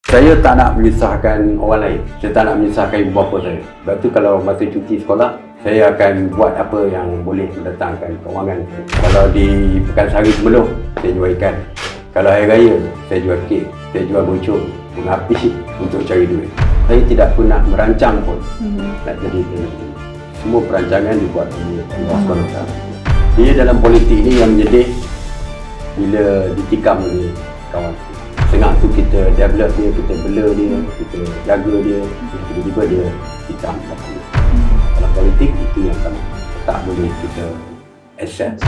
Saya tak nak menyusahkan orang lain. Saya tak nak menyusahkan ibu bapa saya. Sebab tu kalau masa cuti sekolah, saya akan buat apa yang boleh mendatangkan kewangan. Kalau di Pekansari sebelum, saya jual ikan. Kalau hari raya, saya jual kek, saya jual bocor, bunga api untuk cari duit. Saya tidak pernah merancang pun nak jadi pemimpin. Semua perancangan dibuat oleh Allah SWT. Dia dalam politik ni yang menyedih bila ditikam oleh kawan. Setengah tu kita develop dia, kita bela dia, kita jaga dia, tiba-tiba dia tikam. Dalam politik itu yang tak boleh kita accept.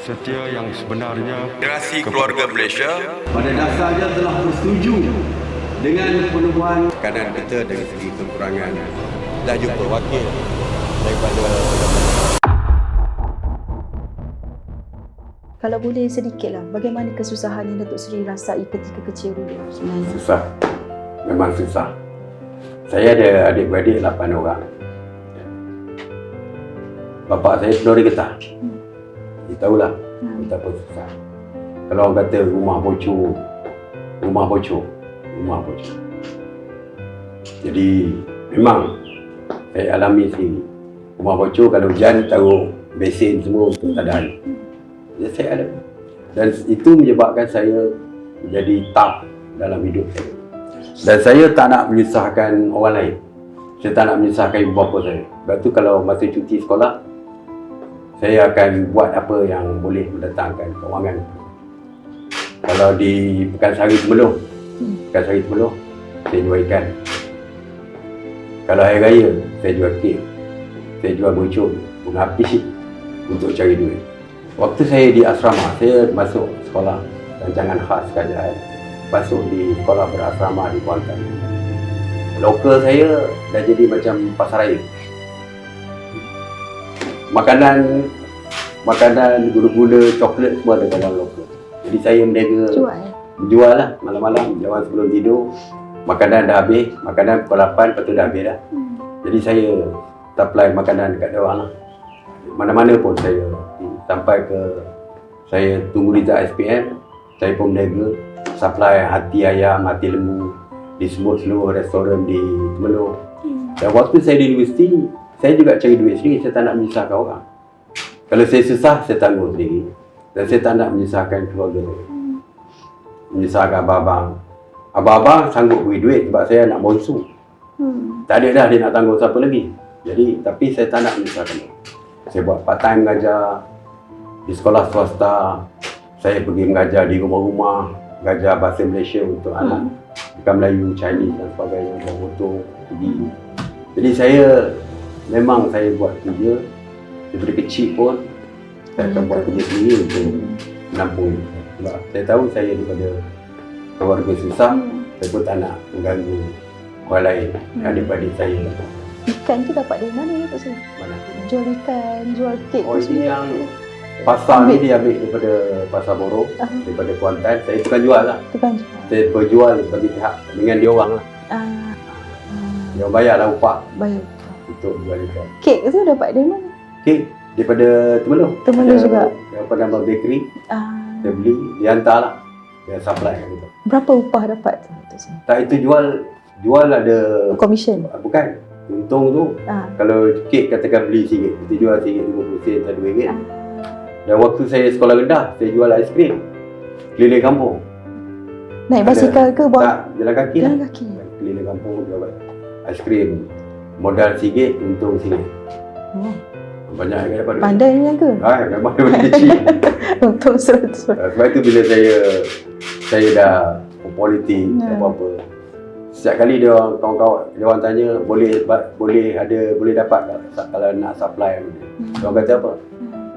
Setia yang sebenarnya Generasi keluarga Malaysia Pada dasarnya telah bersetuju dengan penubuhan kanan kita dari segi kekurangan. dah jumpa wakil daripada Kalau boleh sedikitlah, bagaimana kesusahan yang Datuk Seri rasai ketika kecil dulu sebenarnya? Susah. Memang susah. Saya ada adik-beradik 8 orang. Bapa saya penuri getah. Dia tahulah betapa susah. Kalau orang kata rumah bocor. Jadi memang saya alami sendiri. Rumah bocor kalau hujan taruh besen semua untuk tak ada air. Ya, saya ada. Dan itu menyebabkan saya menjadi tough dalam hidup saya. Dan saya tak nak menyusahkan orang lain. Saya tak nak menyusahkan ibu bapa saya. Sebab tu kalau masa cuti sekolah, saya akan buat apa yang boleh mendatangkan kewangan. Kalau di Pekansari sebelum, saya jual ikan. Kalau hari raya, saya jual kek, saya jual bocor, bunga api untuk cari duit. Waktu saya di asrama, saya masuk sekolah rancangan khas kerajaan. Masuk di sekolah berasrama di Kuantan. Lokal saya dah jadi macam pasar raya. Makanan, gula-gula, coklat semua ada dalam lokal. Jadi saya menjaga, menjual lah malam-malam, jam sebelum tidur. Makanan dah habis, makanan pukul 8, lepas tu dah habis dah. Jadi saya supply makanan dekat diorang lah. Mana-mana pun saya, sampai ke saya tunggu di SPM, saya pun menjaga supply hati ayam, hati lembu di semua seluruh restoran di Temelloh. Dan waktu saya di universiti, saya juga cari duit sendiri, saya tak nak menyusahkan orang. Kalau saya susah, saya tanggung sendiri. Dan saya tak nak menyusahkan keluarga saya. Menyusahkan abang-abang. Abang-abang sanggup beri duit sebab saya nak bonsu. Tak ada dah dia nak tanggung siapa lagi. Jadi, tapi saya tak nak menyusahkan orang. Saya buat part time mengajar di sekolah swasta. Saya pergi mengajar di rumah-rumah, mengajar bahasa Malaysia untuk anak. Bukan Melayu, Chinese dan sebagainya, buat motor, pergi. Jadi memang saya buat kerja daripada kecil pun saya akan buat kerja sendiri untuk menampung. Sebab saya tahu saya daripada keluarga susah, saya pun tak nak mengganggu orang lain, adik-adik saya. Ikan tu dapat dari mana ya Pak Seri? Mana? Jual ikan, jual kek tu Ini semua. yang pasar ni dia ambil daripada Pasar Borong, daripada Kuantan. Saya tukar jual lah. Tukang jual. Saya berjual bagi pihak dengan dia orang lah. Dia bayarlah upah Bayar. untuk jual ikan. Kek tu dapat dari mana? Okey, daripada Temelloh. Temelloh juga. Apa nama bakery, dia beli, dia hantar lah. Dia supply kat kita. Berapa upah dapat tu? Datuk Seri? Tak, itu jual ada, Commission. bukan, untung tu. Kalau kek katakan beli RM1, kita jual RM1.50 atau RM2. Dan waktu saya sekolah rendah, saya jual aiskrim keliling kampung. Naik basikal ke buat? Tak, jalan kaki lah. Jalan kaki. Keliling kampung jual aiskrim. Modal RM1, untung RM1. Banyak yang dapat duit. Pandai menjaga. Memang daripada kecil. Untung 100%. Sebab itu bila saya dah berpolitik apa-apa, setiap kali dia orang kawan-kawan dia orang tanya boleh dapat tak kalau nak supply benda. Dia orang kata apa?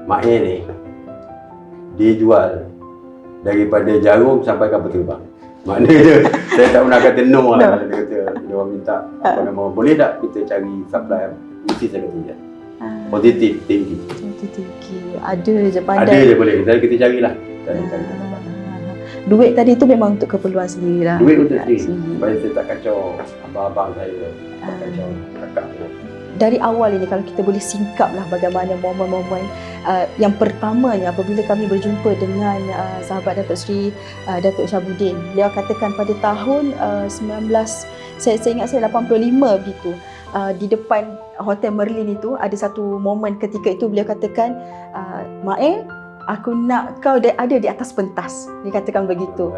Mak ni dia jual daripada jarum sampai kapal terbang. Maknanya saya tak pernah kata no lah kalau dia kata dia orang minta apa nama boleh tak kita cari supply, mesti saya kata ya. Positif thinking. Ada je pandai. Ada je boleh. Kita carilah. Cari. Duit tadi tu memang untuk keperluan sendiri lah. Duit untuk sendiri. Supaya saya tak kacau abang-abang saya, tak kacau kakak saya. Dari awal ini kalau kita boleh singkap lah bagaimana momen-momen yang pertamanya apabila kami berjumpa dengan sahabat Datuk Seri Datuk Syabuddin. Beliau katakan pada tahun saya ingat saya 85 begitu. Di depan Hotel Merlin itu ada satu momen ketika itu beliau katakan, Mae, aku nak kau ada di atas pentas. Dia katakan begitu.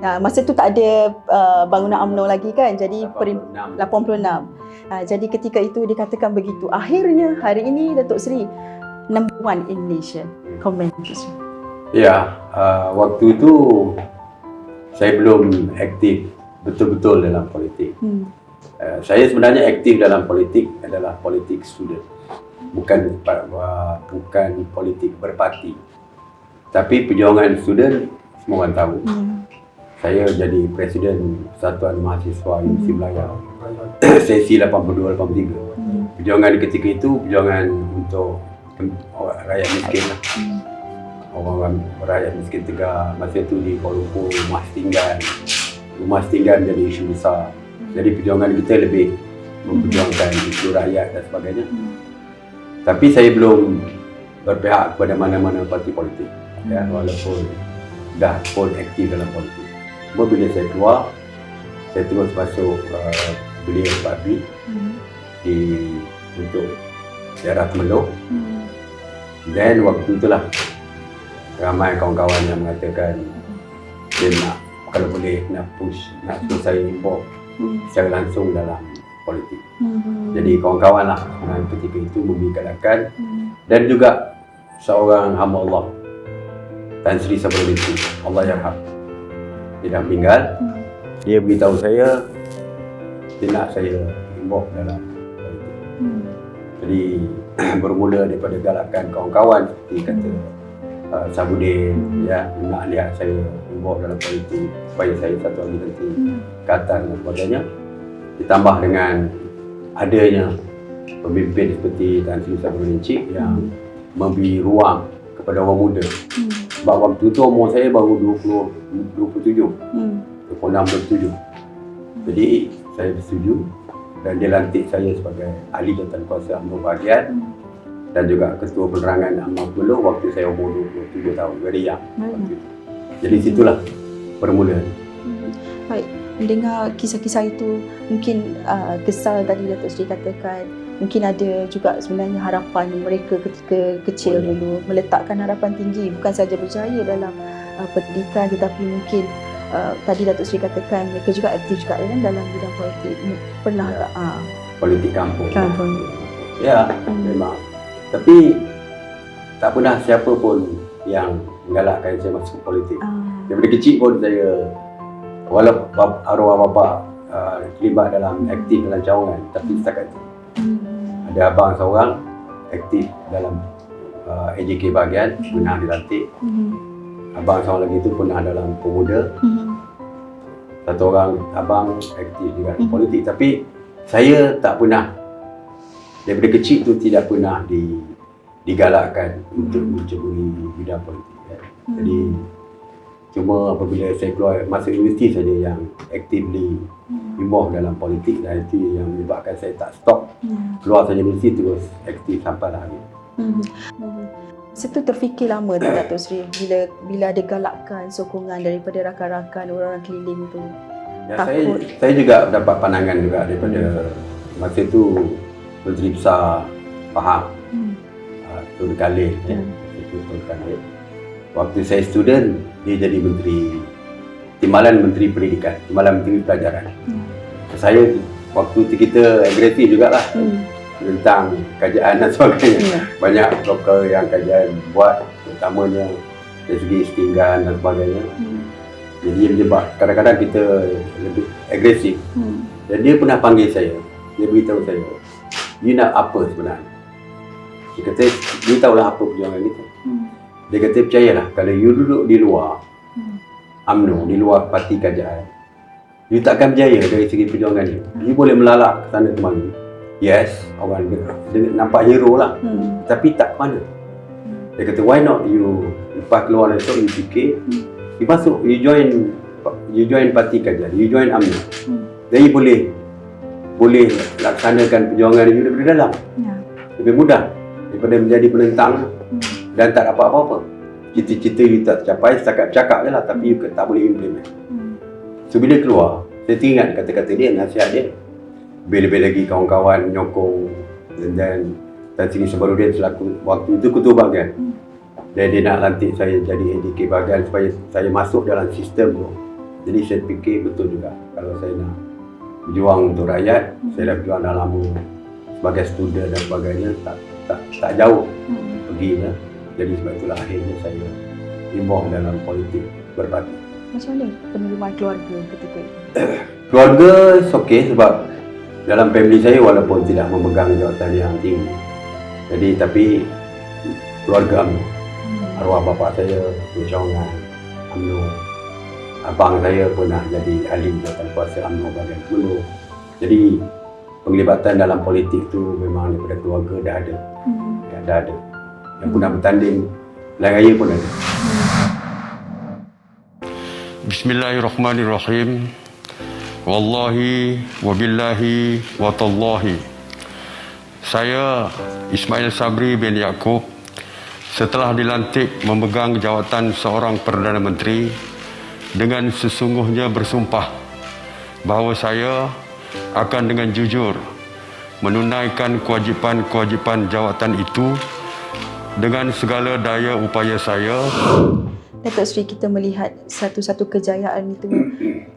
Masa tu tak ada bangunan UMNO lagi kan, jadi 86. Jadi ketika itu dia katakan begitu. Akhirnya hari ini Datuk Seri number 1 in Malaysia. Komen Datuk Seri. Ya, waktu itu saya belum aktif betul-betul dalam politik. Saya sebenarnya aktif dalam politik adalah politik student, bukan politik berparti. Tapi perjuangan student semua orang tahu. Saya jadi Presiden Persatuan Mahasiswa Universiti Melaya sesi 82-83. Perjuangan ketika itu perjuangan untuk rakyat miskin lah. Orang rakyat miskin Tegar masa itu di Kuala Lumpur, rumah setinggan jadi isu besar. Jadi perjuangan kita lebih memperjuangkan isu rakyat dan sebagainya. Tapi saya belum berpihak kepada mana-mana parti politik, ya, walaupun dah pun aktif dalam politik. Cuma bila saya keluar, saya terus masuk belia Babri untuk daerah Temeluk. Dan waktu itulah ramai kawan-kawan yang mengatakan dia nak, kalau boleh nak suruh saya involve secara langsung dalam politik. Jadi kawan-kawan lah ketika itu memberikan dan juga seorang hamba Allah, Tan Sri Sabruddin, Allah yarham, dia dah meninggal. Dia beritahu saya dia nak saya involve dalam politik. Jadi bermula daripada galakan kawan-kawan seperti kata Sabudin, ya, nak lihat saya involve dalam politik supaya saya satu hari nanti ke atas dan sebagainya. Ditambah dengan adanya pemimpin seperti Tan Sri Sabruddin Cik yang memberi ruang kepada orang muda. Sebab waktu itu umur saya baru 27. Jadi saya bersetuju dan dia lantik saya sebagai ahli jawatankuasa UMNO bahagian dan juga ketua penerangan UMNO Temeluk waktu saya umur 27 tahun, very young. Jadi situlah permulaan. Baik, mendengar kisah-kisah itu mungkin kesal tadi Datuk Seri katakan mungkin ada juga sebenarnya harapan mereka ketika kecil dulu, meletakkan harapan tinggi bukan sahaja berjaya dalam pendidikan tetapi mungkin tadi Datuk Seri katakan mereka juga aktif juga dalam bidang politik. Pernah tak? Politik kampung. Ya, memang. Tapi tak pernah siapa pun yang menggalakkan saya masuk politik. Daripada kecil pun saya, walaupun arwah bapa terlibat dalam aktif dalam cawangan, tapi setakat itu. Ada abang seorang aktif dalam AJK bahagian, pernah dilantik. Abang seorang lagi itu pernah dalam pemuda. Satu orang abang aktif juga dalam politik. Tapi saya tak pernah, daripada kecil tu tidak pernah digalakkan untuk menceburi bidang politik. Jadi cuma apabila saya keluar masuk universiti saja yang actively involved dalam politik, dan itu yang menyebabkan saya tak stop. Keluar saja universiti terus aktif sampai lah hari. Situ terfikir lama tak Datuk Seri bila ada galakan, sokongan daripada rakan-rakan orang keliling tu? Ya, saya juga dapat pandangan juga daripada masa tu Menteri Besar Faham, Tun Khalid, Tun Khalid. Waktu saya student, dia jadi Timbalan Menteri Pendidikan, Timbalan Menteri Pelajaran. Saya waktu kita agresif jugalah. tentang kerajaan dan sebagainya. Banyak blogger yang kerajaan buat, terutamanya dari segi setinggan dan sebagainya. Jadi dia kadang-kadang kita lebih agresif. Dan dia pernah panggil saya, dia beritahu saya, you nak apa sebenarnya? Dia kata, dia tahulah apa perjuangan kita. Dia kata, percayalah, kalau you duduk di luar UMNO, di luar parti kerajaan, you takkan berjaya dari segi perjuangan ni. You boleh melalak ke sana kemari. Yes, orang dia nampak hero lah. Tapi tak ke mana. Dia kata, why not you lepas keluar esok, you fikir, you masuk, you join parti kerajaan, you join UMNO. Jadi boleh laksanakan perjuangan you daripada dalam. Lebih mudah daripada menjadi penentang dan tak dapat apa-apa. Cita-cita you tak tercapai, setakat bercakap je lah, tapi you tak boleh implement. So bila keluar, saya teringat kata-kata dia, nasihat dia. Lebih-lebih lagi kawan-kawan menyokong, dan Tan Sri Sabarudin selaku waktu itu ketua bahagian. Dan dia nak lantik saya jadi ADK bahagian supaya saya masuk dalam sistem tu. Jadi saya fikir betul juga, kalau saya nak berjuang untuk rakyat, saya dah berjuang dah lama sebagai student dan sebagainya, tak jauh perginya. Jadi sebab itulah akhirnya saya involved dalam politik berparti. Macam mana penerimaan keluarga ketika itu? Keluarga okey sebab dalam family saya walaupun tidak memegang jawatan yang tinggi. Jadi tapi keluarga UMNO. Arwah bapa saya cawangan UMNO. Abang saya pernah jadi ahli jawatan kuasa UMNO bahagian Hulu. Jadi penglibatan dalam politik tu memang daripada keluarga dah ada. Ya, dah ada. Yang pernah bertanding pilihan raya pun ada. Bismillahirrahmanirrahim. Wallahi wabillahi watallahi. Saya Ismail Sabri bin Yaakob setelah dilantik memegang jawatan seorang Perdana Menteri dengan sesungguhnya bersumpah bahawa saya akan dengan jujur menunaikan kewajipan-kewajipan jawatan itu dengan segala daya upaya saya. Datuk Seri, kita melihat satu-satu kejayaan itu,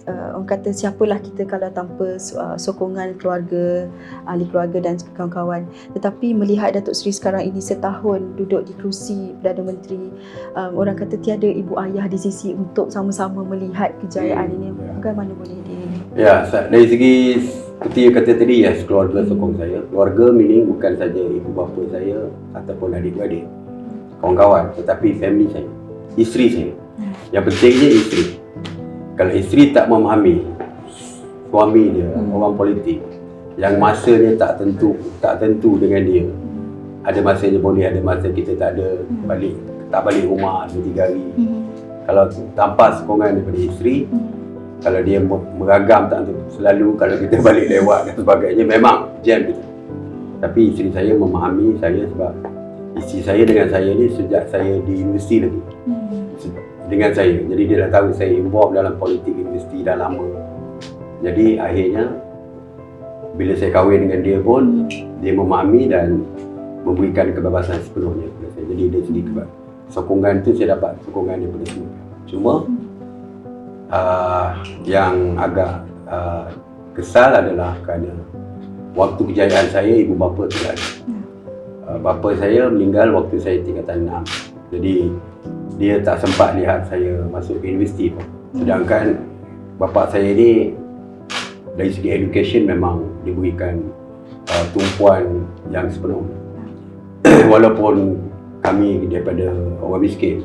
orang kata siapalah kita kalau tanpa sokongan keluarga, ahli keluarga dan kawan-kawan. Tetapi melihat Datuk Seri sekarang ini setahun duduk di kerusi Perdana Menteri, orang kata tiada ibu ayah di sisi untuk sama-sama melihat kejayaan ini. Bagaimana boleh Ya, dari segi seperti yang kata tadi, yes, keluarga sokong saya. Keluarga meaning bukan saja ibu bapa saya ataupun adik-beradik, kawan-kawan, tetapi family saya, isteri saya. Yang pentingnya isteri. Kalau isteri tak memahami suami dia, orang politik, yang masanya tak tentu dengan dia. Ada masanya boleh, ada masa kita tak balik rumah 2-3 hari. Kalau tanpa sokongan daripada isteri, kalau dia meragam tak selalu, kalau kita balik lewat dan sebagainya, memang jam kita. Tapi isteri saya memahami saya sebab isteri saya dengan saya ni sejak saya di universiti lagi. Dengan saya. Jadi dia dah tahu saya involved dalam politik universiti dah lama. Jadi akhirnya bila saya kahwin dengan dia pun, dia memahami dan memberikan kebebasan sepenuhnya kepada saya. Jadi dari segi sokongan tu saya dapat sokongan daripada semua. Cuma yang agak kesal adalah kerana waktu kejayaan saya, ibu bapa tidak ada. Bapa saya meninggal waktu saya tingkatan 6. Jadi dia tak sempat lihat saya masuk ke universiti pun. Sedangkan bapa saya ni dari segi education memang diberikan tumpuan yang sepenuh. Walaupun kami daripada orang miskin,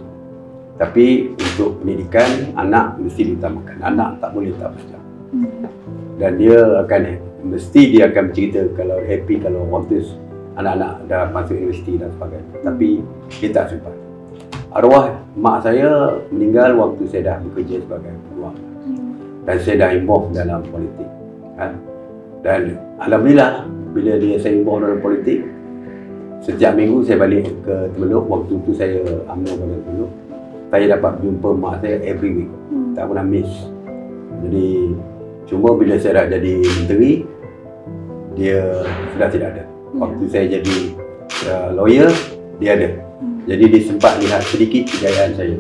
tapi untuk pendidikan anak mesti diutamakan. Anak tak boleh tak belajar. Dan dia akan bercerita kalau happy kalau waktu anak-anak dah masuk universiti dan sebagainya. Tapi dia tak sempat. Arwah mak saya meninggal waktu saya dah bekerja sebagai peguam. Dan saya dah involved dalam politik. Dan alhamdulillah bila saya involved dalam politik, setiap minggu saya balik ke Temeluk. Waktu tu saya UMNO pada Temeluk. Saya dapat jumpa mak saya every week. Tak pernah miss. Jadi cuma bila saya dah jadi menteri, dia sudah tidak ada. Waktu saya jadi lawyer, dia ada. Jadi dia sempat lihat sedikit kejayaan saya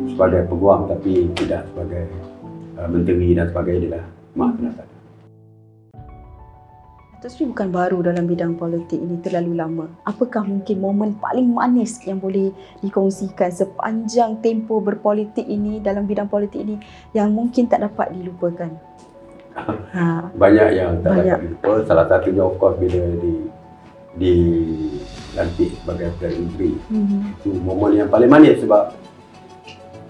sebagai peguam, tapi tidak sebagai menteri dan sebagainya. Dia dah mak sudah tak ada. Datuk Seri bukan baru dalam bidang politik ini, terlalu lama. Apakah mungkin momen paling manis yang boleh dikongsikan sepanjang tempoh berpolitik ini, dalam bidang politik ini, yang mungkin tak dapat dilupakan? Banyak yang tak dapat dilupa. Salah satunya of course bila dilantik sebagai Perdana Menteri. Itu momen yang paling manis sebab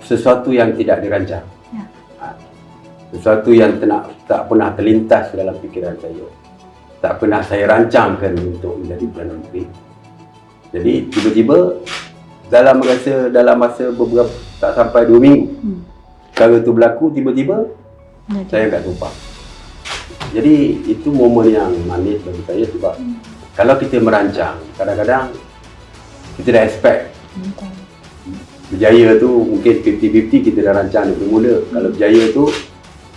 sesuatu yang tidak dirancang. Sesuatu yang tak pernah terlintas dalam fikiran saya. Tak pernah saya rancangkan untuk menjadi Perdana Menteri. Jadi tiba-tiba dalam masa beberapa tak sampai 2 minggu perkara itu berlaku, tiba-tiba saya kat tumpah. Jadi itu momen yang manis bagi saya sebab kalau kita merancang, kadang-kadang kita dah expect berjaya tu mungkin 50-50 kita dah rancang dari mula. Kalau berjaya tu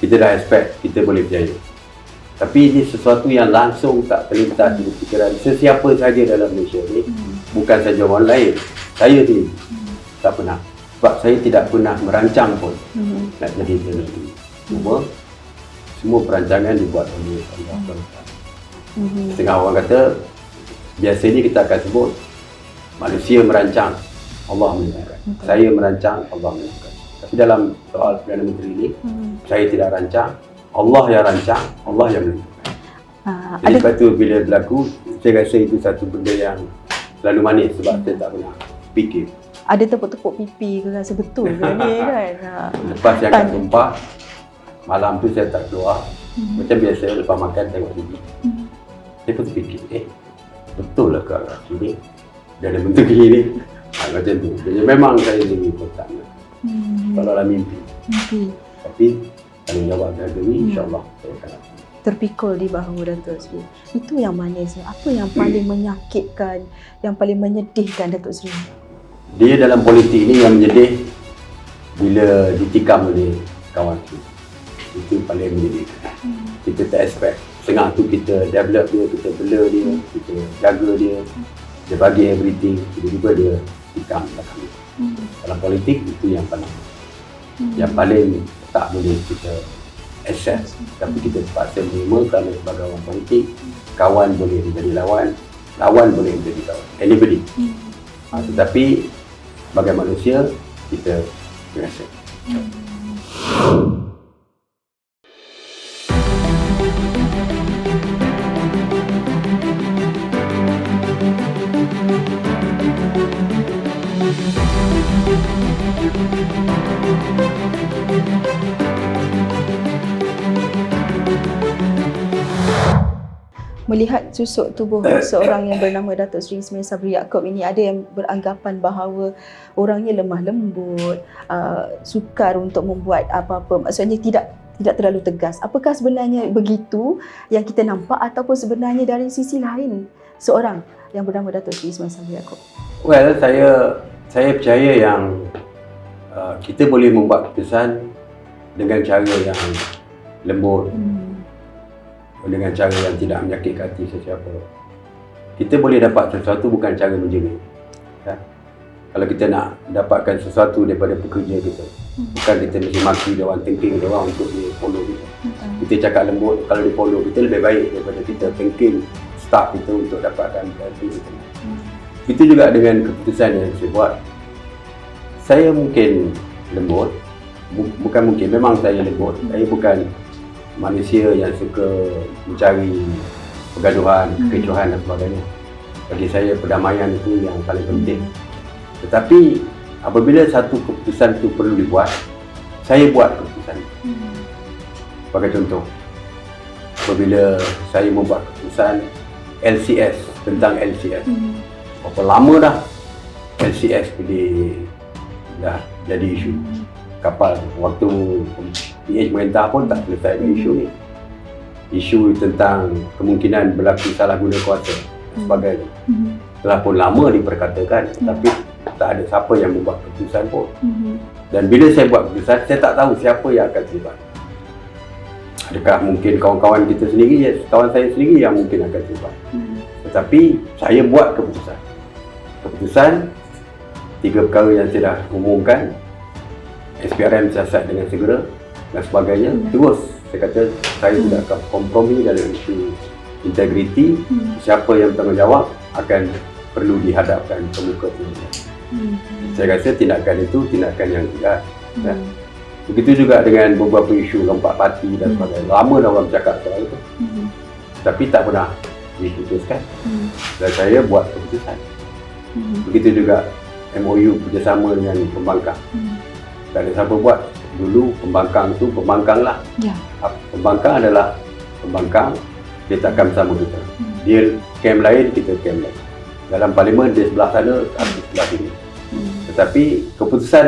kita dah expect kita boleh berjaya. Tapi ini sesuatu yang langsung tak terlintas di fikiran sesiapa saja dalam Malaysia ni, bukan saja orang lain. Saya ni tak pernah. Sebab saya tidak pernah merancang pun nak jadi Perdana Menteri. Semua perancangan dibuat oleh Allah. Setengah orang kata, biasanya kita akan sebut manusia merancang, Allah menentukan. Saya merancang, Allah menentukan. Tapi dalam soal Perdana Menteri ni, saya tidak rancang, Allah yang rancang, Allah yang menentukan. Jadi lepas tu bila berlaku, saya rasa itu satu benda yang selalu manis sebab saya tak pernah fikir. Ada tepuk-tepuk pipi ke rasa betul ke ni kan? Lepas yang kat tumpah, malam tu saya tak keluar. Macam biasa lepas makan tengok TV. Saya pun fikir, betul lah ke sini? Dia ada bentuk gini. Macam tu. Jadi memang saya ni pertama. Kalau mimpi. Tapi tanggungjawab jaga ni insya-Allah saya akan lakukan. Terpikul di bahu Datuk Seri. Itu yang manisnya. Apa yang paling menyakitkan, yang paling menyedihkan Datuk Seri? Dia dalam politik ni yang menyedih bila ditikam oleh kawan tu. Itu paling menyedihkan. Kita tak expect. Setengah tu kita develop dia, kita bela dia, kita jaga dia. Dia bagi everything. Tiba-tiba dia tikam belakang. Dalam politik itu yang paling tak boleh kita accept. Tapi kita terpaksa menerima kerana sebagai orang politik, kawan boleh menjadi lawan, lawan boleh menjadi kawan. Anybody. Tetapi sebagai manusia, kita biasa. Melihat susuk tubuh seorang yang bernama Datuk Seri Ismail Sabri Yaakob ini, ada yang beranggapan bahawa orangnya lemah lembut, sukar untuk membuat apa-apa, maksudnya tidak terlalu tegas. Apakah sebenarnya begitu yang kita nampak ataupun sebenarnya dari sisi lain seorang yang bernama Datuk Seri Ismail Sabri Yaakob? Well, saya percaya yang kita boleh membuat keputusan dengan cara yang lembut, dengan cara yang tidak menyakitkan hati sesiapa. Kita boleh dapat sesuatu bukan cara menjerit. Ya? Kalau kita nak dapatkan sesuatu daripada pekerja kita, bukan kita mesti maki dia orang, tengking dia orang untuk dia follow kita. Kita cakap lembut, kalau dia follow kita lebih baik daripada kita tengking staff kita untuk dapatkan benefit kita. Itu juga dengan keputusan yang saya buat. Saya mungkin lembut, bukan mungkin, memang saya lembut. Saya bukan manusia yang suka mencari pergaduhan, kekecohan dan sebagainya. Bagi saya perdamaian itu yang paling penting. Tetapi apabila satu keputusan itu perlu dibuat, saya buat keputusan. Sebagai contoh, apabila saya membuat keputusan LCS, tentang LCS. Berapa lama dah LCS dah jadi isu. Kapal waktu PH merintah pun tak selesai isu ni. Isu tentang kemungkinan berlaku salah guna kuasa dan sebagainya. Telah pun lama diperkatakan, tapi tak ada siapa yang membuat keputusan pun. Dan bila saya buat keputusan, saya tak tahu siapa yang akan terlibat. Adakah mungkin kawan-kawan kita sendiri, kawan saya sendiri yang mungkin akan terlibat. Tetapi saya buat keputusan. Keputusan 3 perkara yang saya dah umumkan, SPRM siasat dengan segera dan sebagainya. Terus saya kata saya tidak akan kompromi dalam isu integriti, siapa yang bertanggungjawab akan perlu dihadapkan ke muka pengadilan. Saya rasa tindakan itu tindakan yang tegas. Begitu juga dengan beberapa isu empat parti dan sebagainya. Lama dah orang cakap soal itu. Tapi tak pernah diputuskan. Dan saya buat keputusan. Begitu juga MOU kerjasama dengan pembangkang. Tak ada siapa buat. Dulu pembangkang tu pembangkang lah. Pembangkang adalah pembangkang, dia takkan bersama kita. Dia kem lain, kita kem lain. Dalam parlimen dia sebelah sana, aku sebelah sini. Tetapi keputusan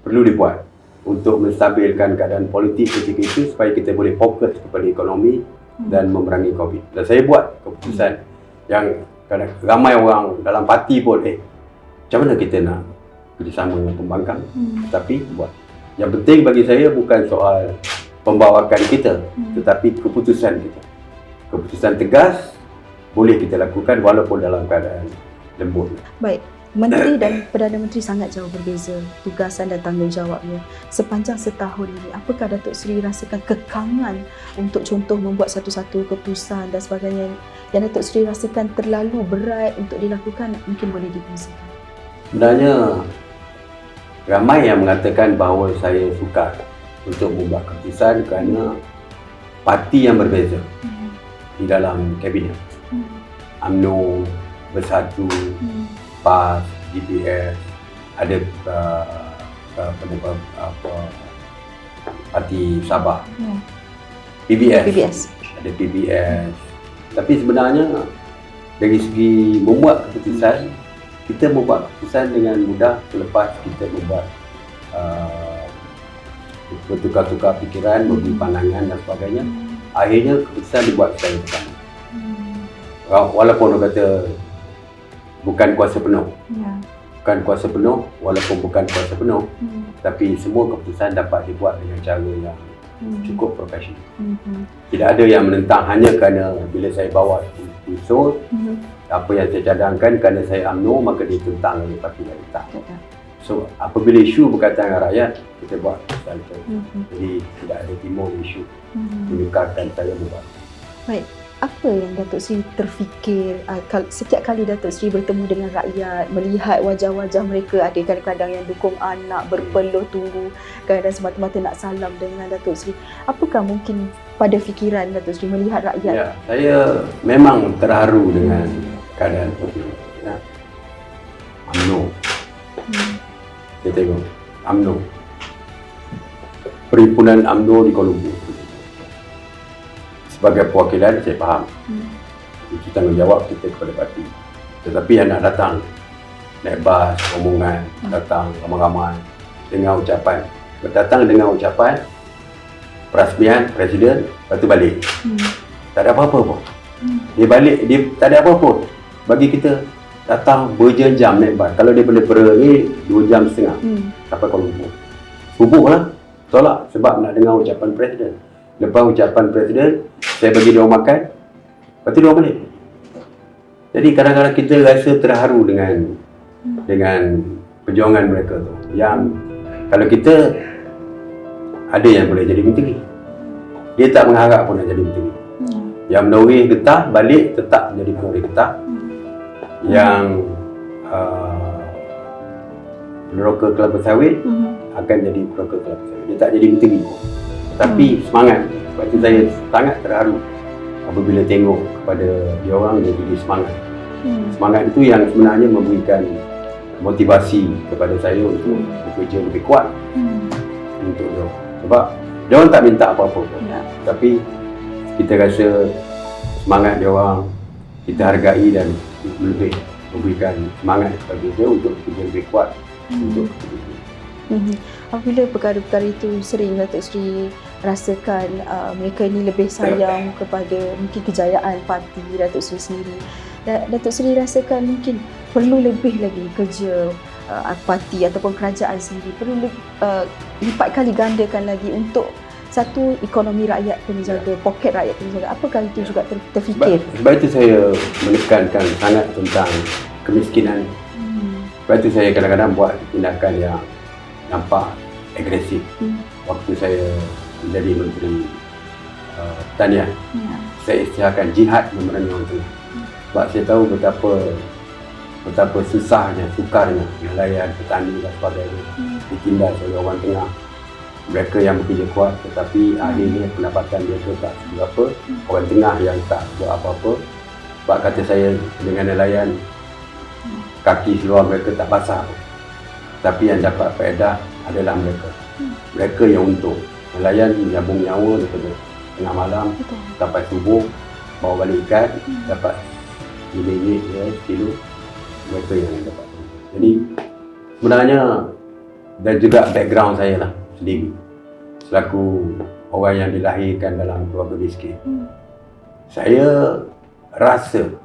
perlu dibuat untuk menstabilkan keadaan politik ketika itu supaya kita boleh fokus kepada ekonomi dan memerangi COVID. Dan saya buat keputusan yang kadang ramai orang dalam parti pun macam mana kita nak kerjasama dengan pembangkang, tapi buat. Yang penting bagi saya bukan soal pembawakan kita, tetapi keputusan kita. Keputusan tegas boleh kita lakukan walaupun dalam keadaan lembut. Baik, Menteri dan Perdana Menteri sangat jauh berbeza tugasan dan tanggungjawabnya. Sepanjang setahun ini, apakah Datuk Seri rasakan kekangan untuk contoh membuat satu-satu keputusan dan sebagainya yang Datuk Seri rasakan terlalu berat untuk dilakukan? Mungkin boleh dikongsikan. Sebenarnya ramai yang mengatakan bahawa saya sukar untuk membuat keputusan kerana parti yang berbeza di dalam kabinet. UMNO, Bersatu, PAS, DPS, ada Parti Sabah, PBS, ada PBS. Tapi sebenarnya dari segi membuat keputusan, kita membuat keputusan dengan mudah selepas kita membuat bertukar-tukar fikiran, memberi pandangan dan sebagainya. Akhirnya keputusan dibuat secara bersama. Walaupun orang kata bukan kuasa penuh, bukan kuasa penuh, walaupun bukan kuasa penuh, tapi semua keputusan dapat dibuat dengan cara yang cukup profesional. Tidak ada yang menentang hanya kerana bila saya bawa usul, apa yang saya cadangkan kerana saya UMNO, maka ditentang oleh parti lain. Tak. So, apabila isu berkaitan dengan rakyat, kita buat keputusan itu. Jadi, tidak ada timbul isu menyukarkan saya membuat. Baik. Apa yang Datuk Seri terfikir setiap kali Datuk Seri bertemu dengan rakyat, melihat wajah-wajah mereka, ada kadang-kadang yang dukung anak, berpeluh tunggu, kadang-kadang semata-mata nak salam dengan Datuk Seri. Apakah mungkin pada fikiran Datuk Seri melihat rakyat? Ya, saya memang terharu dengan keadaan seperti ini. Ya. UMNO. Saya tengok UMNO. Perhimpunan UMNO di Kuala Lumpur. Sebagai perwakilan, saya faham. Itu tanggungjawab kita kepada parti. Tetapi yang nak datang, naik bas, rombongan, datang ramai-ramai dengan ucapan. Berdatang dengan ucapan perasmian Presiden, lepas tu balik. Tak ada apa-apa pun. Dia balik, dia tak ada apa-apa. Bagi kita, datang berjam-jam naik bas. Kalau dia boleh ni 2 jam setengah sampai Kuala Lumpur. Subuh lah, tolak sebab nak dengar ucapan Presiden. Lepas ucapan Presiden, saya bagi dia orang makan, lepas tu dia orang balik. Jadi kadang-kadang kita rasa terharu dengan perjuangan mereka tu. Yang kalau kita ada yang boleh jadi menteri, dia tak mengharap pun nak jadi menteri. Yang menoreh getah, balik tetap jadi menoreh getah. Yang peneroka kelapa sawit akan jadi peneroka kelapa sawit. Dia tak jadi menteri. Tapi semangat. Sebab itu saya sangat terharu apabila tengok kepada dia orang, dia jadi semangat. Semangat itu yang sebenarnya memberikan motivasi kepada saya untuk bekerja lebih kuat untuk dia. Sebab dia orang tak minta apa-apa pun. Tapi kita rasa semangat dia orang, kita hargai dan lebih memberikan semangat kepada dia untuk bekerja lebih kuat untuk Apabila perkara-perkara itu sering Datuk Seri rasakan mereka ini lebih sayang kepada mungkin kejayaan parti Datuk Seri sendiri. Datuk Seri rasakan mungkin perlu lebih lagi kerja parti ataupun kerajaan sendiri, perlu lipat kali gandakan lagi untuk satu, ekonomi rakyat kena jaga, poket rakyat kena jaga. Apakah itu juga terfikir? Sebab itu saya menekankan sangat tentang kemiskinan. Sebab itu saya kadang-kadang buat tindakan yang nampak agresif. Waktu saya menjadi Menteri pertanian. Ya. Saya isytiharkan jihad memerangi orang tengah. Sebab saya tahu betapa susahnya, sukarnya nelayan, petani dan sebagainya ditindas oleh orang tengah. Mereka yang bekerja kuat tetapi akhirnya pendapatan mereka tak seberapa. Orang tengah yang tak buat apa-apa. Sebab kata saya, dengan nelayan kaki seluar mereka tak basah pun. Tapi yang dapat faedah adalah mereka. Mereka yang untung. Nelayan menyambung nyawa daripada tengah malam sampai subuh, bawa balik ikan, dapat ringgit kilo. Mereka yang dapat. Jadi sebenarnya, dan juga background saya lah sendiri selaku orang yang dilahirkan dalam keluarga miskin, saya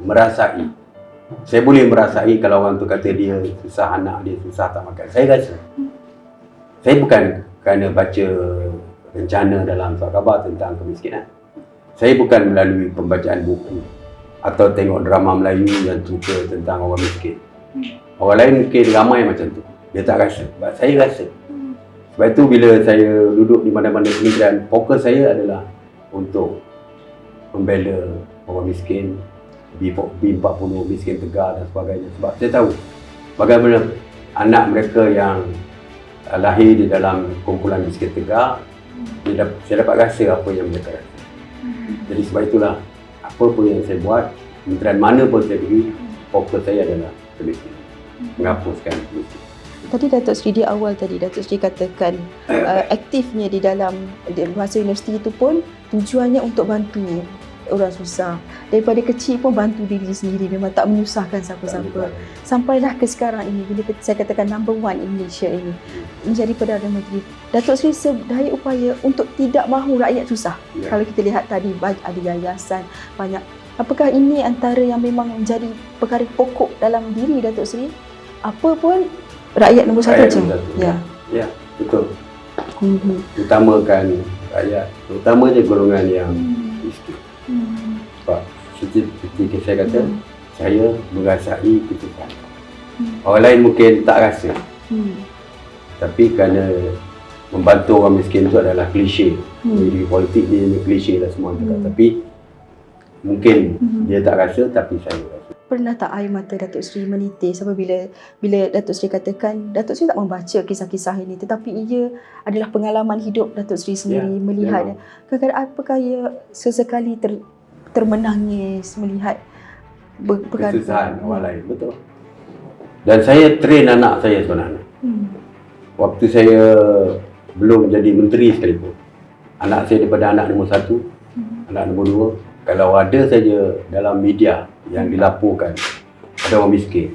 merasai, saya boleh merasai kalau orang tu kata dia susah, anak dia susah tak makan. Saya rasa, saya bukan kerana baca rencana dalam surat khabar tentang kemiskinan, saya bukan melalui pembacaan buku atau tengok drama Melayu yang cerita tentang orang miskin. Orang lain mungkin ramai macam tu, dia tak rasa. Sebab saya rasa. Sebab itu bila saya duduk di mana-mana kementerian, fokus saya adalah untuk membela orang miskin, B40, miskin tegar dan sebagainya. Sebab saya tahu bagaimana anak mereka yang lahir di dalam kumpulan miskin tegar, saya dapat rasa apa yang mereka rasa. Jadi sebab itulah, apa pun yang saya buat, kementerian mana pun saya pergi, fokus saya adalah kemiskinan, menghapuskan kemiskinan. Tadi Datuk Seri di awal tadi Datuk Seri katakan aktifnya di dalam masa universiti itu pun tujuannya untuk bantu orang susah. Daripada kecil pun bantu diri sendiri, memang tak menyusahkan siapa-siapa. Sampailah ke sekarang ini, bila saya katakan number 1 in Malaysia ini, menjadi Perdana Menteri. Datuk Seri sedaya upaya untuk tidak mahu rakyat susah. Kalau kita lihat tadi ada yayasan banyak. Apakah ini antara yang memang menjadi perkara pokok dalam diri Datuk Seri? Apa pun rakyat nombor satu je. Ya, betul. Utamakan rakyat, terutamanya golongan yang miskin. Sebab seperti saya kata, saya merasai kesusahan. Orang lain mungkin tak rasa. Tapi kerana membantu orang miskin itu adalah klise. Di politik ni klise lah semua juga. Tapi mungkin dia tak rasa, tapi saya rasa. Pernah tak air mata Datuk Seri menitis apabila Datuk Seri katakan Datuk Seri tak membaca kisah-kisah ini, tetapi ia adalah pengalaman hidup Datuk Seri sendiri melihat. Kadang-kadang apakah ia sesekali termenangis melihat kesusahan orang lain? Betul. Dan saya train anak saya sebenarnya. Waktu saya belum jadi menteri sekalipun, anak saya daripada anak nombor 1, anak nombor 2, kalau ada saja dalam media yang dilaporkan ada orang miskin,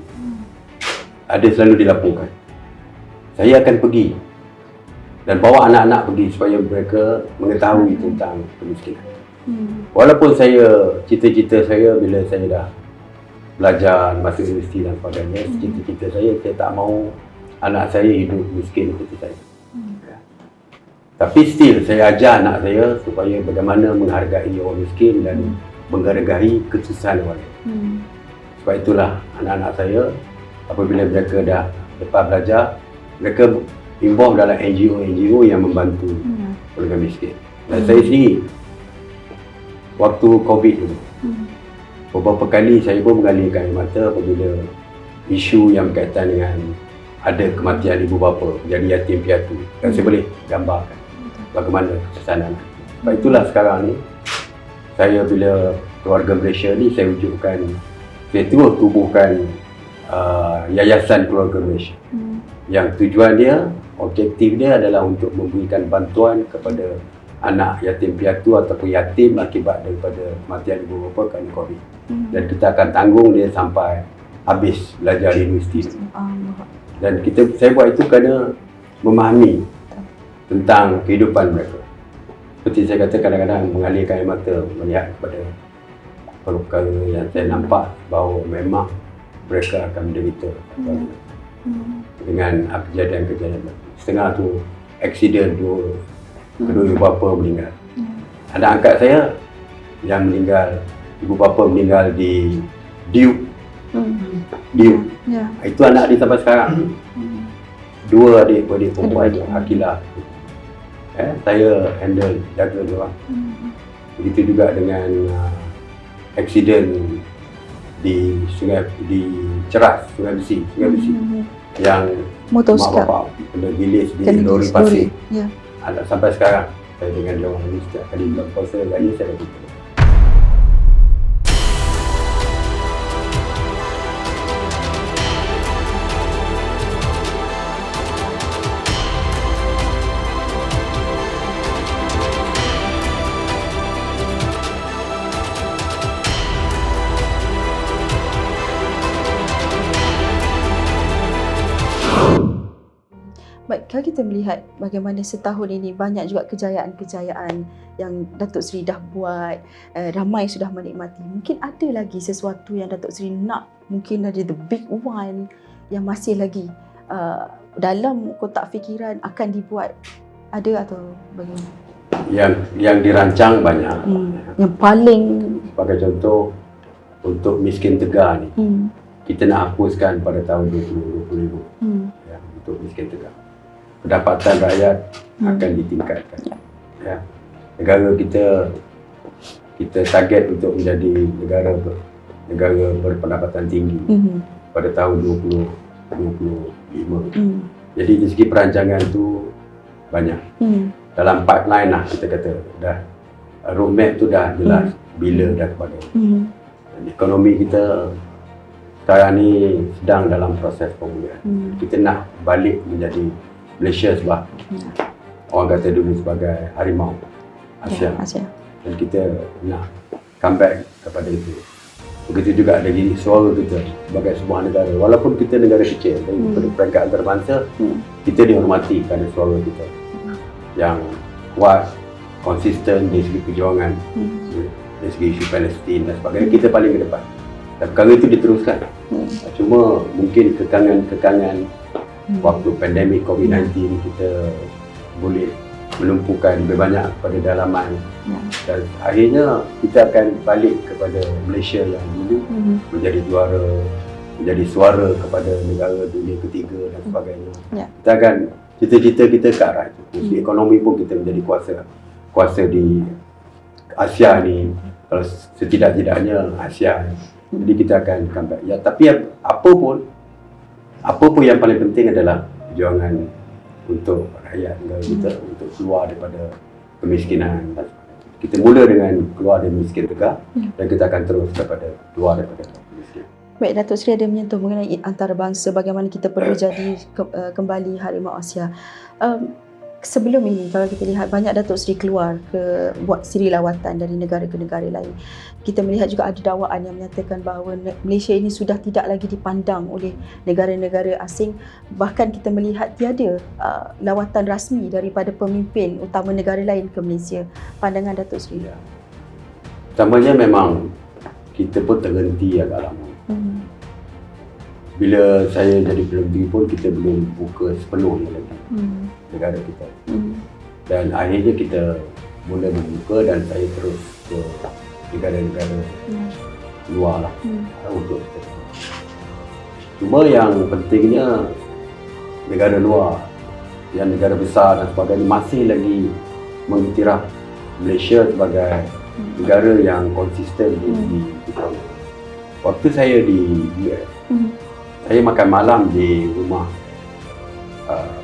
ada selalu dilaporkan, saya akan pergi dan bawa anak-anak pergi supaya mereka mengetahui tentang kemiskinan. Walaupun cita-cita saya bila saya dah belajar masuk universiti dan sebagainya, cita-cita saya tak mahu anak saya hidup miskin seperti saya. Tapi still saya ajar anak saya supaya bagaimana menghargai orang miskin dan menghargai kesusahan orang lain. Sebab itulah anak-anak saya apabila mereka dah lepas belajar, mereka involve dalam NGO yang membantu orang miskin. Dan saya sendiri waktu COVID dulu, beberapa kali saya pun mengalirkan air mata apabila isu yang berkaitan dengan ada kematian ibu bapa, jadi yatim piatu. Dan saya boleh gambarkan bagaimana kesusahan anak. Sebab itulah sekarang ni, saya bila keluarga Malaysia ni, saya terus tubuhkan Yayasan Keluarga Malaysia. Yang tujuan dia, objektif dia adalah untuk memberikan bantuan kepada anak yatim piatu ataupun yatim akibat daripada kematian ibu bapa kerana COVID. Dan kita akan tanggung dia sampai habis belajar di universiti. Dan saya buat itu kerana memahami tentang kehidupan mereka. Seperti saya kata, kadang-kadang mengalirkan air mata melihat kepada perkara yang saya nampak bahawa memang mereka akan menderita dengan kejadian-kejadian. Setengah tu aksiden, kedua ibu bapa meninggal. Anak angkat saya yang meninggal, ibu bapa meninggal di Duke. Itu anak dia sampai sekarang. 2 adik-beradik perempuan, Akilah. Saya handle, jaga dia orang. Begitu juga dengan aksiden di Ceras, Sungai Besi yang Motor mak skap. bapak kena gilis di Kena lori gilis pasir. Ya. Anak sampai sekarang saya dengan dia orang ni setiap kali bulan puasa raya saya dah jumpa. Baik, kalau kita melihat bagaimana setahun ini banyak juga kejayaan-kejayaan yang Datuk Seri dah buat, ramai sudah menikmati. Mungkin ada lagi sesuatu yang Datuk Seri nak, mungkin ada the big one yang masih lagi dalam kotak fikiran akan dibuat. Ada atau bagaimana? Yang dirancang banyak. Yang paling Sebagai contoh, untuk miskin tegar ni, kita nak hapuskan pada tahun 2025 ya, untuk miskin tegar. Pendapatan rakyat akan ditingkatkan. Ya. Negara kita target untuk menjadi negara berpendapatan tinggi pada tahun 2025. Jadi dari segi perancangan tu banyak. Dalam pipeline lah kita kata dah, roadmap tu dah jelas bila dan sebagainya. Dan ekonomi kita sekarang ni sedang dalam proses pemulihan. Kita nak balik menjadi Malaysia sebab orang kata dulu sebagai harimau Asia. Dan kita nak comeback kepada itu. Begitu juga dari suara kita sebagai sebuah negara. Walaupun kita negara kecil, tapi pada peringkat antarabangsa, kita dihormati kerana suara kita yang kuat, konsisten dari segi perjuangan, dari segi isu Palestin dan sebagainya. Kita paling ke depan. Dan perkara itu diteruskan. Cuma mungkin kekangan waktu pandemik COVID-19 kita boleh melumpuhkan lebih banyak kepada dalaman dan akhirnya kita akan balik kepada Malaysia yang dulu menjadi juara, menjadi suara kepada negara dunia ketiga dan sebagainya. Kita akan cita-cita kita ke arah itu. Dari ekonomi pun kita menjadi kuasa di Asia ni, kalau setidak-tidaknya Asia. Jadi kita akan comeback. Ya, tapi apa pun yang paling penting adalah perjuangan untuk rakyat negara kita, untuk keluar daripada kemiskinan. Kita mula dengan keluar dari miskin tegar dan kita akan terus keluar daripada miskin. Baik, Datuk Seri ada menyentuh mengenai antarabangsa, bagaimana kita perlu jadi kembali harimau Asia. Sebelum ini, kalau kita lihat banyak Datuk Seri keluar buat siri lawatan dari negara ke negara lain. Kita melihat juga ada dakwaan yang menyatakan bahawa Malaysia ini sudah tidak lagi dipandang oleh negara-negara asing. Bahkan kita melihat tiada lawatan rasmi daripada pemimpin utama negara lain ke Malaysia. Pandangan Datuk Seri? Pertamanya memang kita pun terhenti agak lama. Bila saya jadi Perdana pun kita belum buka sepenuhnya lagi negara kita. Dan akhirnya kita mula membuka dan saya terus ke negara-negara luar lah untuk kita. Cuma yang pentingnya negara luar, yang negara besar dan sebagainya masih lagi mengiktiraf Malaysia sebagai negara yang konsisten di ekonomi. Waktu saya di US, saya makan malam di rumah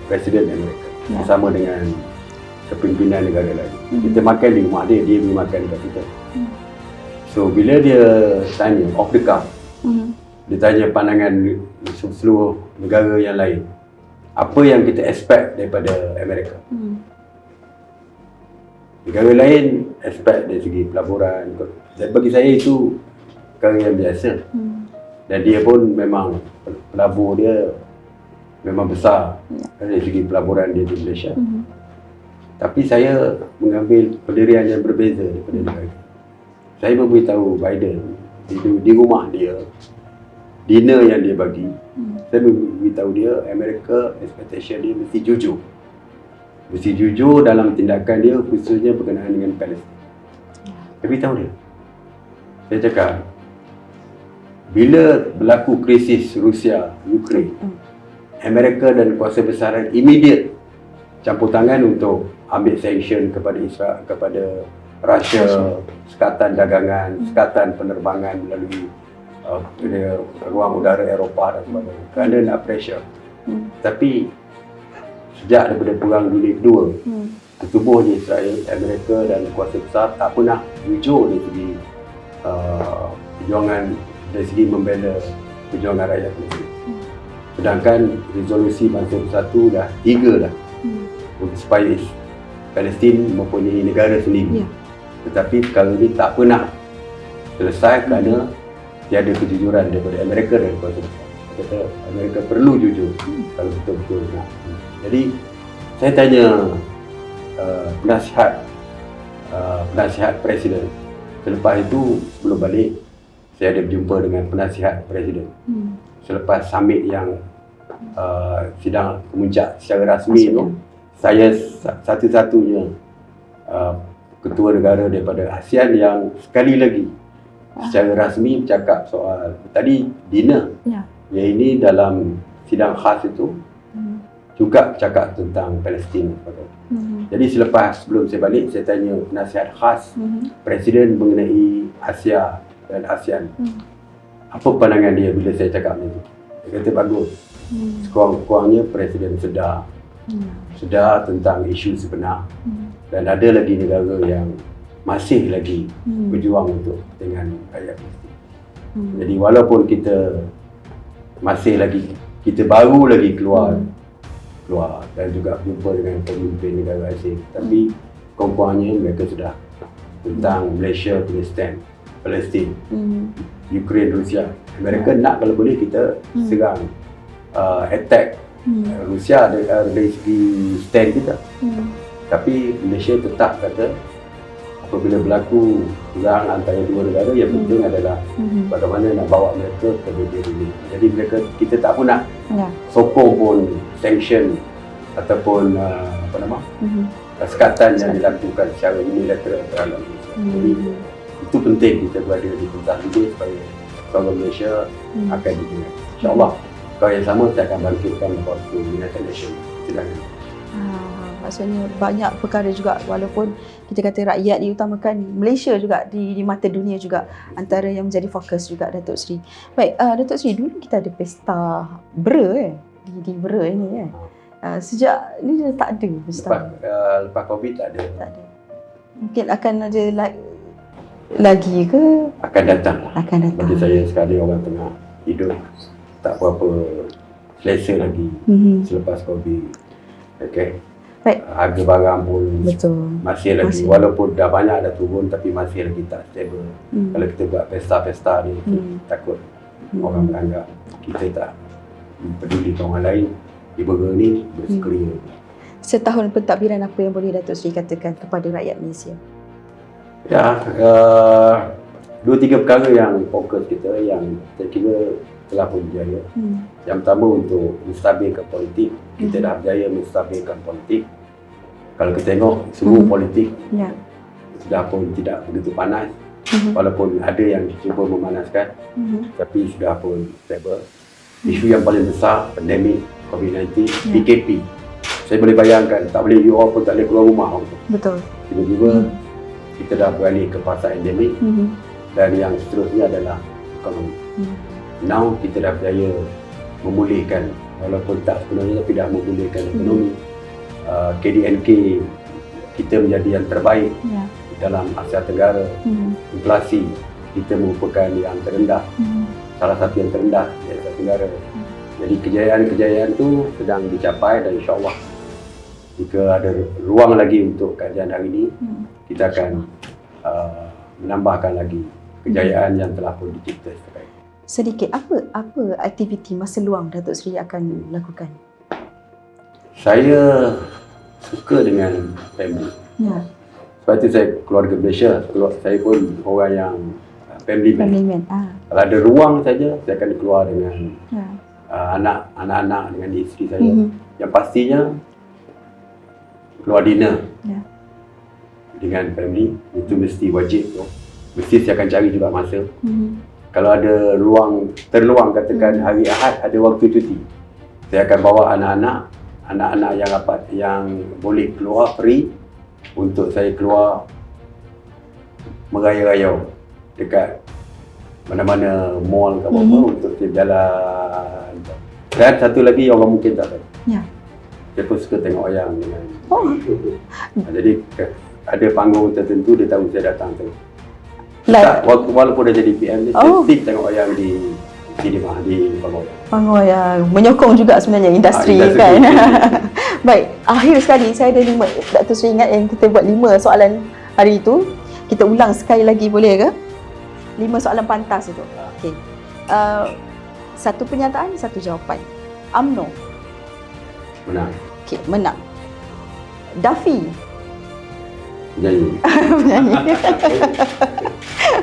Presiden Amerika bersama dengan kepimpinan negara lain. Kita makan di rumah dia boleh makan dekat kita. So bila dia tanya off the cuff, dia tanya pandangan seluruh negara yang lain, apa yang kita expect daripada Amerika. Negara lain expect dari segi pelaburan, dan bagi saya itu perkara yang biasa. Dan dia pun memang pelabur dia memang besar dari segi pelaburan dia di Malaysia. Tapi saya mengambil pendirian yang berbeza daripada negara. Saya memberitahu Biden di rumah dia, dinner yang dia bagi, saya memberitahu dia Amerika expectation dia mesti jujur. Mesti jujur dalam tindakan dia, khususnya berkenaan dengan Palestin. Saya beritahu dia. Saya cakap, bila berlaku krisis Rusia, Ukraine, Amerika dan kuasa besaran immediate campur tangan untuk ambil sanction kepada Israel, kepada Rusia, sekatan dagangan, sekatan penerbangan melalui ruang udara Eropah dan sebagainya. Kerana nak pressure. Tapi sejak daripada Perang Dunia Kedua, ketubuhnya Israel, Amerika dan kuasa besar tak pernah jujur dari segi perjuangan, dari segi membela perjuangan rakyat Palestin. Sedangkan resolusi Bangsa Bersatu dah 3 dah untuk supaya Palestin mempunyai negara sendiri. Tetapi kalau ini tak pernah selesai kerana tiada kejujuran daripada Amerika dan kuasa besar. Kata Amerika perlu jujur kalau betul-betul nak. Jadi saya tanya penasihat Presiden. Selepas itu sebelum balik saya ada berjumpa dengan penasihat Presiden. Selepas summit yang sidang kemuncak secara rasmi itu, saya satu-satunya ketua negara daripada ASEAN yang sekali lagi secara rasmi bercakap soal tadi dinner. Yang ini dalam sidang khas itu juga bercakap tentang Palestin. Jadi sebelum saya balik, saya tanya penasihat khas Presiden mengenai Asia dan ASEAN. Apa pandangan dia bila saya cakap macam itu? Dia kata bagus. Sekurang-kurangnya Presiden sedar tentang isu sebenar. Dan ada lagi negara yang masih lagi berjuang untuk kepentingan rakyat Palestin. Jadi walaupun kita baru lagi keluar dan juga berjumpa dengan pemimpin negara asing, tapi kurang-kurangnya mereka sudah tentang Malaysia, Palestin, Ukraine, Rusia. Amerika nak kalau boleh kita serang, attack Rusia dari segi stand kita. Tapi Malaysia tetap kata apabila berlaku perang antara dua negara, yang penting adalah bagaimana nak bawa mereka ke media dunia. Jadi kita tak pun nak sokong pun sanction ataupun sekatan yang dilakukan secara unilateral terhadap Malaysia. Jadi itu penting kita berada di pentas dunia supaya kalau Malaysia akan diingat. InsyaAllah kalau yang sama saya akan bangkitkan waktu United Nations silakan. Maksudnya banyak perkara juga, walaupun kita kata rakyat diutamakan, Malaysia juga di mata dunia juga antara yang menjadi fokus juga Datuk Seri. Baik, Datuk Seri, dulu kita ada pesta Bera di Bera ini sejak ni dah tak ada pesta. Lepas Covid tak ada. Mungkin akan ada lagi ke? Akan datang. Bagi saya sekali orang tengah hidup tak berapa selesa lagi selepas Covid. Okey. Baik. Harga barang pun masih lagi, walaupun dah banyak dah turun tapi masih lagi tak stable. Kalau kita buat pesta-pesta ni, takut orang menganggap kita tak peduli orang lain. Di Bera ni bersekeria. Setahun pentadbiran apa yang boleh Datuk Seri katakan kepada rakyat Malaysia? Ya, 2-3 perkara yang fokus kita yang saya kira telah pun berjaya. Yang pertama untuk menstabilkan politik. Kita dah berjaya menstabilkan politik. Kalau kita tengok semua politik sudah pun tidak begitu panas. Walaupun ada yang cuba memanaskan, tapi sudah pun stable. Isu yang paling besar, pandemik COVID-19, PKP. Saya boleh bayangkan, tak boleh you all pun tak boleh keluar rumah. Betul. Tiba-tiba kita dah beralih ke fasa endemik. Dan yang seterusnya adalah ekonomi. Now kita dah berjaya memulihkan, walaupun tak sepenuhnya tapi dah memulihkan ekonomi. KDNK kita menjadi yang terbaik dalam Asia Tenggara. Inflasi kita merupakan yang terendah, salah satu yang terendah di Asia Tenggara. Jadi kejayaan-kejayaan tu sedang dicapai dan insyaAllah jika ada ruang lagi untuk kajian hari ini, kita akan menambahkan lagi kejayaan yang telah pun dicipta sekarang. Sedikit, apa aktiviti masa luang Datuk Seri akan lakukan? Saya suka dengan family. Sebab itu saya keluarga Malaysia. Saya pun orang yang family man. Kalau ada ruang saja, saya akan keluar dengan anak-anak, dengan isteri saya. Yang pastinya keluar dinner dengan family. Itu mesti wajib tu. Mesti saya akan cari juga masa. Kalau ada terluang katakan hari Ahad ada waktu cuti, saya akan bawa anak-anak yang boleh keluar free untuk saya keluar merayau-rayau dekat mana-mana mall kat bawah untuk kita jalan. Dan satu lagi orang mungkin tak tahu. Ya. Dia pun suka tengok wayang dengan. Oh. Jadi ada panggung tertentu dia tahu saya datang tu. Like Walaupun dia jadi PM dia sensitif tengok wayang di cinema di panggung. panggung yang menyokong juga sebenarnya industri Industri. kan. Baik, akhir sekali saya ada 5, Dr. Sri ingat yang kita buat 5 soalan hari itu. Kita ulang sekali lagi boleh ke? 5 soalan pantas itu. Okey. Satu pernyataan, satu jawapan. UMNO. Menang. Okey, menang. Daffy. Nyanyi. Penyanyi.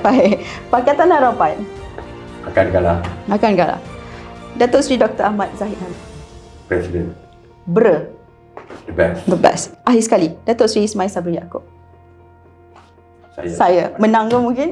Baik. Pakatan Harapan. Akan kalah Akan kalah. Datuk Seri Dr. Ahmad Zahid Hamid. presiden. The The best. best. Akhir sekali, Datuk Seri Ismail Sabri Yaakob. Saya. Saya menang ke mungkin?